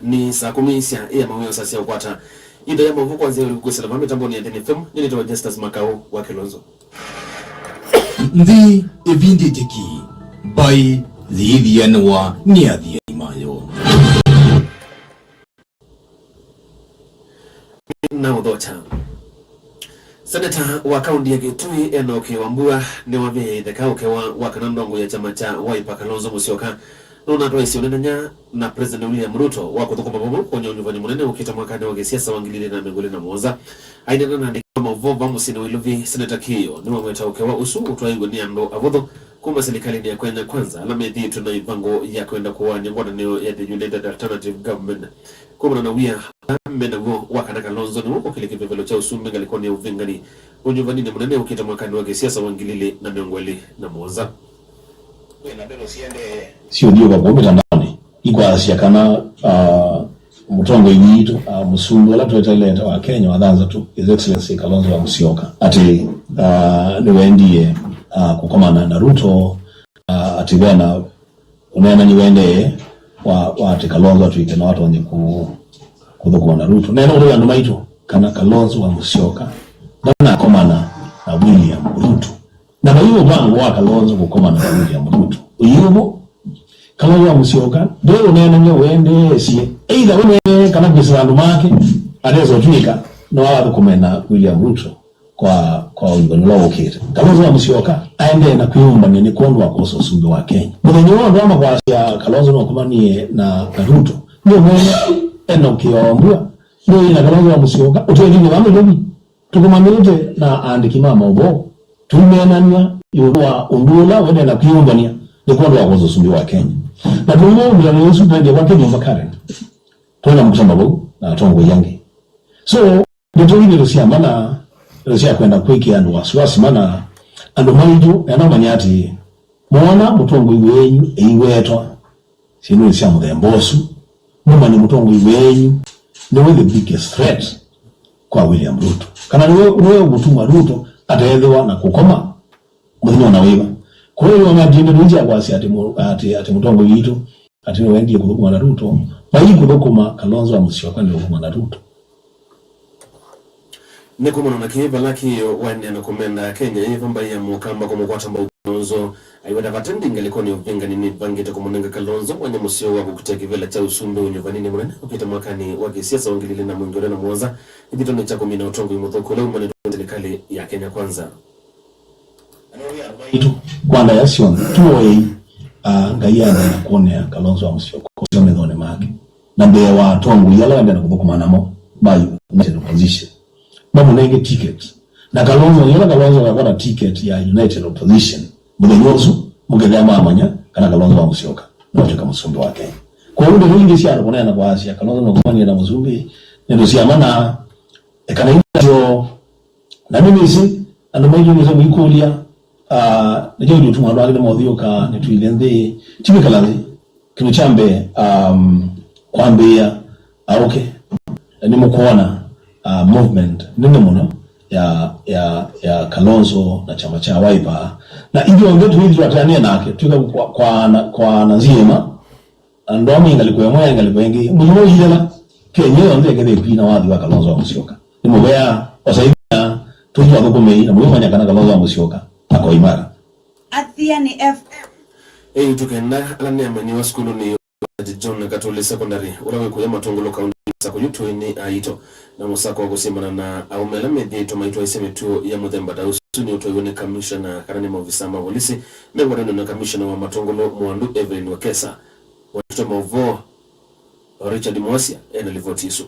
ni saa 10 ya mawio sasa ukwata ida ya mavuko kwanza ulikuwa mami tamboni ya DNFM nini to Justus Makau wa Kilonzo ndi evindi teki by the Yanwa near the Mayo na udhocha Senata wa kaunti ya Kitui Enoch Wambua ni wabe thekauke wa kanandongo ya chama cha Wiper Kalonzo Musyoka nona toisi unenanya na President William Ruto wako thukuma bomo kwenye unyuvani munene ukita mwakani wa kisiasa wangilile na mengole na mwoza aidana na ndikama uvova musini wiluvi Senata Kiyo ni wameta ukewa usu utuaigo ni ando avodho kuma serikali ni ya kwenda kwanza alame dhitu na ipango ya kwenda kuwa nyangwana niyo ya The United Alternative Government kuma na wia mbena wakana Kalonzo ni wako kile kipevelo cha usumbe galikoni ya uvingani unyuvani ni munene ukita mwakani wa kisiasa wangilile na mengole na mwoza sio ndio kwa mitandani iko asiakana mutongo yitu musumbu wala tueteleta wa Kenya wadanza tu His Excellency Kalonzo wa Musyoka ati niwendie kukomana na Ruto ati bwana unaona niwende wa ati Kalonzo tuike na watu wenye kudhukuma na Ruto neno ndio ndo maitu kana Kalonzo wa Musyoka na komana na William Ruto na hiyo bango wa Kalonzo kukomana na William Ruto uyubo Kalonzo wa Musyoka ndio unaona nyo wende si either wewe kana bisandu make adezo tuika no wadhukumena William Ruto kwa ungano lao kile Kalonzo wa Musyoka aende na kuyumba ni kondwa koso sumbe wa Kenya mwenye wao ama kwa ya Kalonzo no kumanie na Ruto ndio mwenye Enoch Wambua ndio ina Kalonzo wa Musyoka utweni ni wangu ndio tukumamilete na andiki mama ubo tumenanya yuwa undula wende na kuyumbania ni kondwa koso sumbe wa Kenya na tumo ndio Yesu ndiye wake nyumba Karen tuna mkusamba bo na tongo yangi so ndio ile Rusia mana Rusia kwenda kwiki andu wasiwasi mana andu maidu yana manyati muona mutongo iwenyu eiwetwa sinu sia mudembosu muma ni mutongo iwenyu no the biggest threat kwa William Ruto kana wewe mutuma Ruto ataelewa na kukoma mwenye na wewe kwa hiyo wanajinda nje kwa ati mutongo yitu ati wendi kudukuma na Ruto bayi kudukuma Kalonzo wa Musyoka ndio kudukuma na Ruto Nekumana na kiba laki wani anakomenda Kenya yivamba ya mukamba kwa mkwata mba Kalonzo aiwada vatendinga likoni uvinga nini bangita kumunenga Kalonzo wanya Musyoka kukuteki vela cha usumbe unyuvanini mwenene ukita mwakani waki siasa wangilili na mwingore na mwanza ibitone chako mina utongo imotoko leo mwene serikali ya Kenya kwanza kwanda yasion tuwe ngayana na kuonea Kalonzo wa Musyoka kwa methone make na mbe wa tongo yala ngana kudukuma namo bayo United Opposition bamu nenge ticket na Kalonzo yala Kalonzo wakona ticket ya United Opposition mwenyezo mugedama amanya kana Kalonzo wa Musyoka ndio kama musumbi wake kwa hiyo ndio ingi siya kuonea na kwa Asia Kalonzo na kumani na musumbi ndio siya mana kana hiyo na mimi si ando mwenyezo nizo mikulia najua ndio tumwa wale modhioka ni tuilende timikalazi kinuchambe kwambia okay ni mkuona movement ndio muno ya Kalonzo na chama cha Wiper na hivyo ndio hivi tutania nake tuka kwa nazima ndo minga alikuwa mwa ngalikuengi mmoja jela Kenya ndio ngede pina wadhi wa Kalonzo wa Musyoka ni mbaya wasaidia tujua dokumenti na mmoja kana Kalonzo wa Musyoka ako imara atia ni F tukenda alani amani wa skulu ni John Catholic Secondary urawe kuya matongolo kaunti sako yuto ni aito na musako wa kusimana na aumela medhi tomaito iseme tu ya Muthemba Dausu ni utoiwene commissioner karani maofisa polisi mengoreno na commissioner wa matongolo Mwandu Evelyn Wakesa watoto mavo Richard Mwasia enalivotisu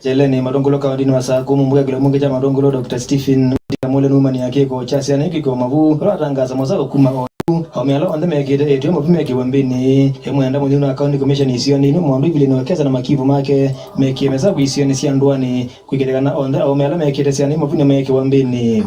Jeleni matongolo kawadini wa saa 10 mbuga kilo mungi cha matongolo Dr. Stephen Mule Numa ni yake ko chasi aniki ko mavu ratangaza mozako kuma Haumelo ande megede etu mapime kiwambini hemwenda mu na account commission isioni ni mwandu vile niwekeza na makivu make mekiemeza kuisioni si andwani kuigetekana onda haumelo mekete siani mapime mekiwambini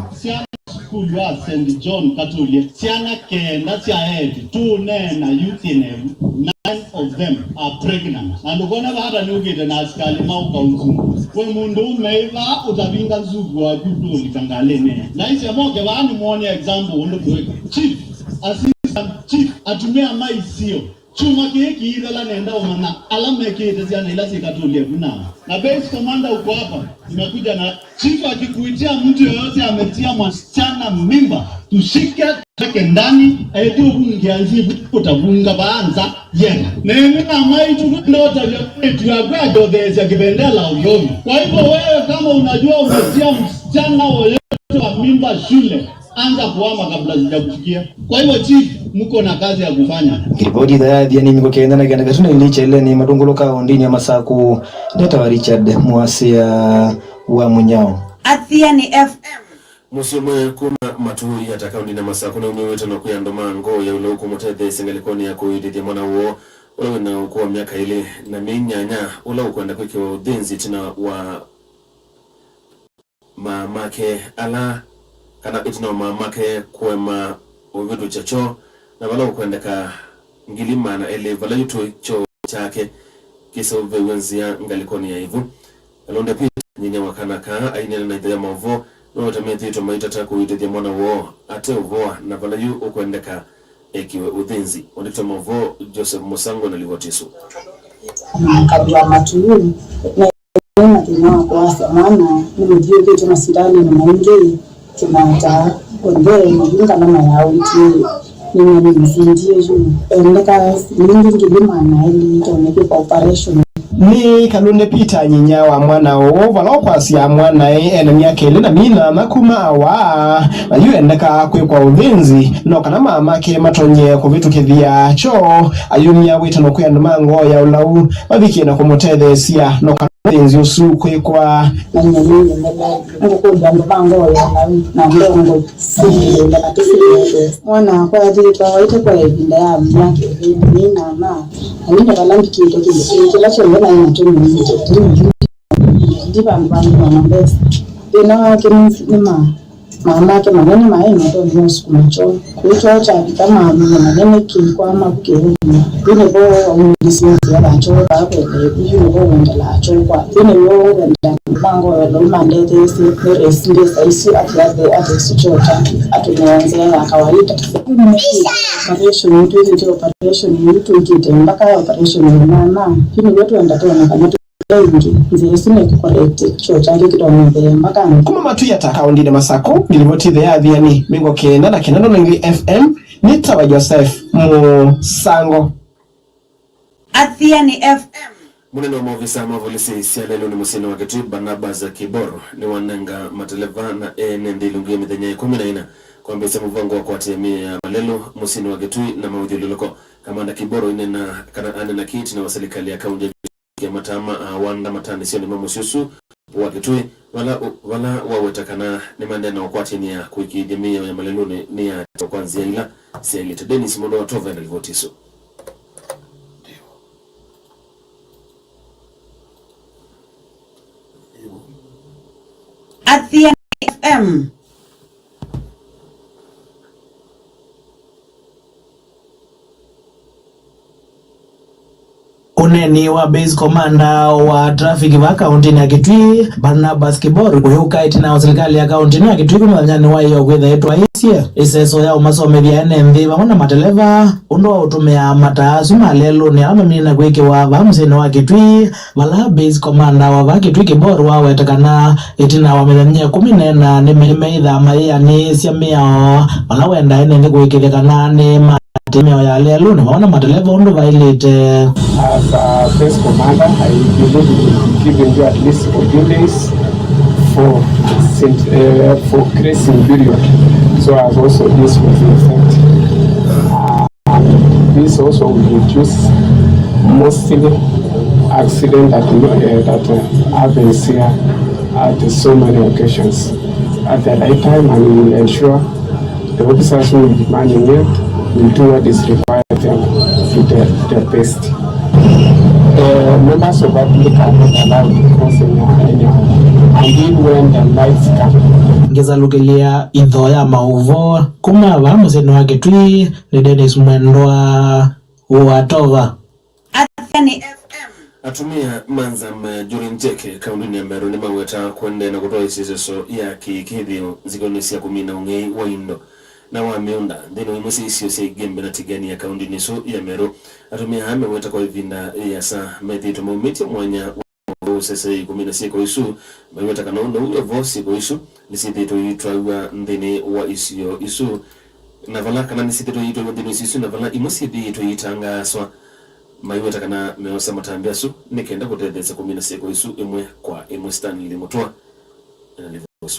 school ya St. John Catholic siana kenda sia head two nena youth in 9 of them are pregnant and ukona bahata ni ugete na askali mauka unzu we mundu umeiva utavinga nzugu wa judo likangalene na isi amoke wani muone example undo kweka chief assistant chief atumia maisio chuma kiki ila nenda umana alama kiti ziana ila sikatulie kuna na base commander uko hapa nimekuja na chief akikuitia mtu yoyote ametia msichana mimba tushike take ndani ayetu kungianzi kutafunga baanza yena nemi na maitu nota ya grado ya kibendela uyomi. Kwa hivyo wewe kama unajua umetia msichana wa mimba shule anza kuama kabla sijakufikia. Kwa hivyo chief mko na kazi ya kufanya. Kiripoti ya Diani mko kienda na kienda katuna ilicha ile ni madongolo ka ndini ya Masaku data wa Richard Mwasia wa Munyao. Athiani FM. Musimu kuna matui yatakaundi na Masaku na umeweta na kuyandoma ngo ya ule ukumotete singalikoni ya kuididi mwana uo ule na ukuwa miaka ile na minyanya ule ukuenda kweke wa udhenzi tina wa mamake ala kana itina mamake kwema uvidu chacho na wala ukuendeka ngilima na ele wala yutu cho chake kisa uwenzia ngalikoni ya hivu alonda pia nyinya wakanaka ainena na idhaya mavo na watameti ito maitata kuididi mwana uo ate uvoa na wala yu ukuendeka ekiwe udhenzi ondikta mavo Joseph Musango na Livotisu kabla matulu na tena kwa samana ni mjio kitu masindano na mwingi tunata konde mwinga na mayauti ni mzindio juu endeka mingi ngilima na ili toneke kwa operation ni Kalunde Peter nyinya wa mwana o valokwa ya mwana ene myake ile na mina makuma wa na yu endeka kwa udhinzi no kana mama ke matonye ku vitu kithia cho ayumya wita no kwenda ngo ya ulau babiki na kumotede sia no udhinzi usu kwa na nyinyi ngo ko jambo bango ya ulau na ndongo sisi na katisi mwana kwa ajili tuwaite kwa ibinda ya myake ni na na nina balangi kitu kile cho na mtu ndiba mbangu wa mbesa ina kinima mama ke manene maeni ndo nyosu kumacho kuitwa cha kama manene kilikuwa mabukeni bine bo ungisimu ya bacho ba kwele bine bo ngala cho kwa bine yo ngenda bango lo mandete si resinde saisu ati chocha atuanze ya kawaida operation ndio operation yetu kite mpaka operation mama bine wetu ndatona kama nzesine correct chocha ngikitombele mpaka kuma matu yatakaundi na Masako nilivoti the Adhiani mingo kenda na kinando na FM nitawa Joseph Musango Athiani FM. Muneno wa maofisa mavolisi sialelo ni musino wa kitu Barnabas Kiboro ni wanenga mateleva na NND lungie mithenya 14 kwa mbese mvango wa kuatemia ya malelo musino wa kitu na maudhiluloko kamanda Kiboro inena kana anena kiti na waserikali ya kaunti ya matama wanda matani sio ni mamususu wa kitui wala wawetakana ni mandena wakwati ni ya kuikidimia ya malelo ni ya kwanzia ila sialita Dennis Mondo wa Tova na Livotisu. Athiani FM. Uneni wa base commander wa traffic wa county ya Kitui Barnabas Kiboro kuyuka itina serikali ya county ya Kitui kumanyani wa hiyo kwetha yetu aisia iseso ya umasomethia NMV bamona mateleva undo utumia mataasu malelo ni amamina kweke wa bamsene wa Kitui wala base commander wa Kitui Kiboro wa wetakana itina wa mithenya 14 ni meitha mai ani siamia wala wenda ene kwekethekana ni Timeo ya lelo ni maona mateleva undo violate. As a base commander, I believe we will give you at least 14 days for grazing period. So as also this was in effect. This also will reduce mostly accident that happens here at so many occasions. At the right time, and we will ensure the officers who will be manning it will do what is required of them to their best. Members of the public are not allowed to cross anyhow, until when the lights come. Ngeza lugelia idho ya mauvo kuma bamsene wa Kitui ni Dennis Mwendo wa Tova. Athiani FM. Atumia manzam Jurinjeke kaunti ya Meru ni maweta kwende na kutoa isizo ya kikidhio zikonisia 10 ungei wa Indo na wa miunda ndino imusi isio se gembe na tigani ya kaundi niso ya Meru atumia hame weta kwa ivinda ya sa medito mumiti mwanya wa sese 16 kwa isu weta kanondo uwe vosi kwa isu nisithito yitwa ndini wa isio isu navala kana nisithito yitwa ndini isu navala imusi thito yitanga swa maiweta kana meosa matambia su nikenda kutethesa 16 kwa isu imwe kwa imwe Stanley Mutua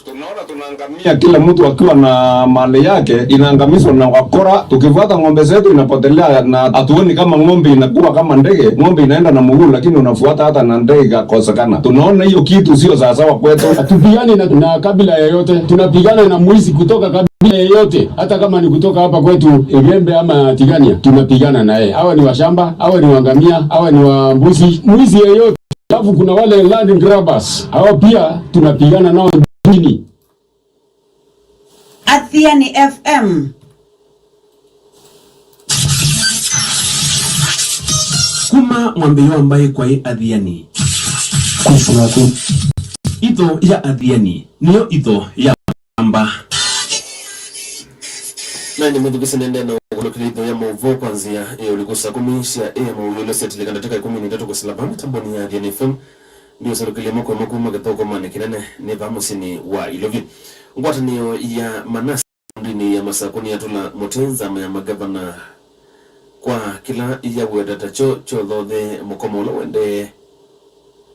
tunaona tunaangamia, kila mtu akiwa na mali yake inaangamizwa na wakora. Tukifuata ng'ombe zetu inapotelea, na hatuoni kama ng'ombe inakuwa kama ndege. Ng'ombe inaenda na mguu, lakini unafuata hata na ndege ikakosekana. Tunaona hiyo kitu sio sawa kwetu. Hatupigani na kabila yoyote, tunapigana na mwizi kutoka kabila yoyote, hata kama ni kutoka hapa kwetu Igembe ama Tigania, tunapigana naye. Hawa ni washamba, hawa ni wangamia, hawa ni wa mbuzi, mwizi yeyote. Alafu kuna wale land grabbers, hawa pia tunapigana nao. Athiani FM. Kuma mwambeyo ambaye kwa Athiani Kusulaku Itho ya Athiani niyo itho ya amba nani mudugisa nende na kulokilito ya mauvo kwanzia ulikosa kumisha mauyo setile kanda taka 13 kwa silabama tamboni ya Athiani FM ndio sarukile moko magatoko mane kinene ne bamusini wa ilovi ngwataniyo ya Manase ndini ya masakoni ya tula Mutenza ya magavana kwa kila iya weda tacho chodhothe mukomolo wende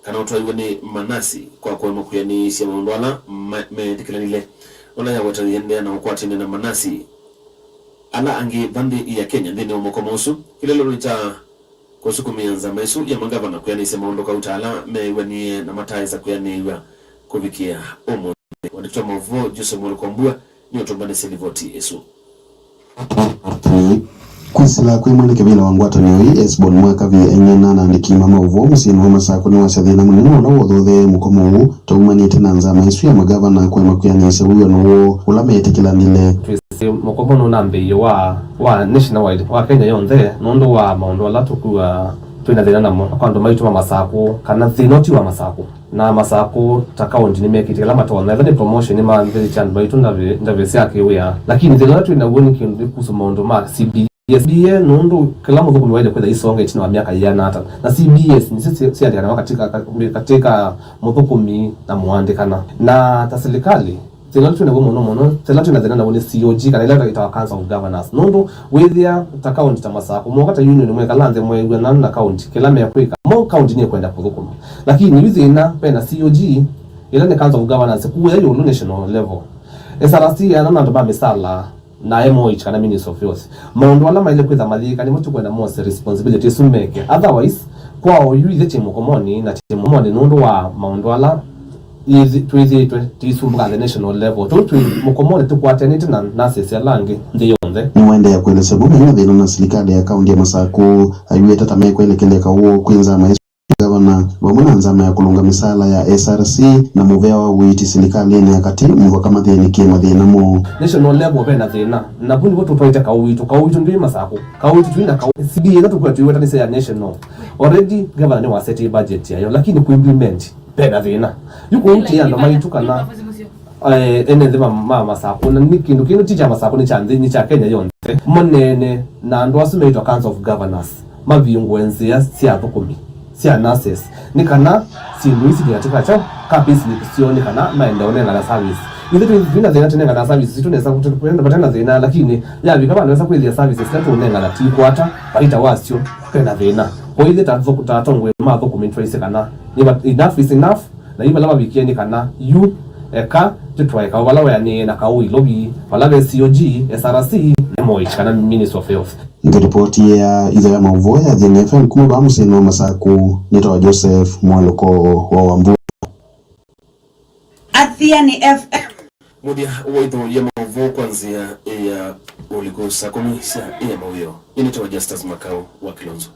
kana utwa ni Manasi kwa mukuyani sia maundwala medikilanile ona ya weta yende na ukwatine na Manasi ala angi bandi ya Kenya ndini mukomosu kilelo cha kusukumianza maisu ya magavana kuyani sia maundoka utala meweni na mataiza kuyani ya kuvikia omo wanitoa mavuo Jose Mwolukombua ni otombane selivoti esu Kwisila kwimwe kabila wangwata niyo esbon mwaka vi enyena na ndikima mauvo musinu wa masako ni wasathina munene wala wothothe mukomo taumanite na nzama isu ya magavana kwa makuyaniise huyo no ulameetikilanile mukomo no nambe wa nationwide wa Kenya yonthe nondo wa maondo ala tukua twina thina namo akwando maitu wa masako kana thinoti wa masako na masako ta county ni mekiti kala matona thani promotion ma very chan baitu ndave siake wea lakini thina twina woni kindu kuso maondo ma CBS nondo kala muthu kumwaide kwenda isonga ichino wa miaka yana hata na CBS ni sisi ndiana katika muthukumi na muandikana na ta serikali thina twina mono thina twina thina na woni COG kana ile ita council of governors nondo withia ta county ta masako mo kata union mwe kalanze mwe na county kila me yakwika mo county ni kwenda kuthukuma lakini withina pena COG ile ni council of governors kuwa hiyo national level SRC ana ndo ba misala na MOH kana Ministry of Health maondo ala maile kwitha mathika ni mutu kwenda more responsibility sumeke otherwise kwao yuithe timu komoni na timu komoni nondo wa maondo ala izi twizi tisumbuka the national level tu mukomoni tukwatenite na nurses ya langi ndiyonze niwende ya kwelesa bume na thina na serikali ya kaunti ya Masako ayueta tamai kwelekeleka uo kwinza maisu gavana wamuna nzama ya kulunga misala ya SRC na muvea wa witi serikali ni akati mwa kama thini kima thina mo national level bena thina na bundi wotu twaita kawitu ndi Masako kawitu twina CBA yetu kwa tuweta ni ya national already governor ni waseti budget yayo lakini kuimplement bena thina yuko nti ando maitu kana ene thima Masako na nikindu kinu ticha Masako ni chanzi ni cha Kenya yonse monene na ndo asumeitwa council of governors maviungwenzi ya siathukumi sia nurses ni kana si luisi katika cha kapisi ni kusioni kana maendeleo na service ile vina zina tena na service tunaweza kutenda patana zina lakini ya vikama anaweza kuilia services zetu unenga na tiku hata baita wasio kana vina kwa ile tatizo kutatongwe ma documentary kana ni enough is enough na hivi laba bikieni kana you eka tutwaeka wala wani na kaui lobby wala COG SRC MOH kana Ministry of Health ngiripoti ya idha ya mauvo ya Athiani FM kuma ba musino Masako nito Joseph Mwaloko wa Wambu Athiani FM mudia waitho ya mauvo kwanzia ya ulikosa komisia ya mauyo inito Justus Makau wa Kilonzo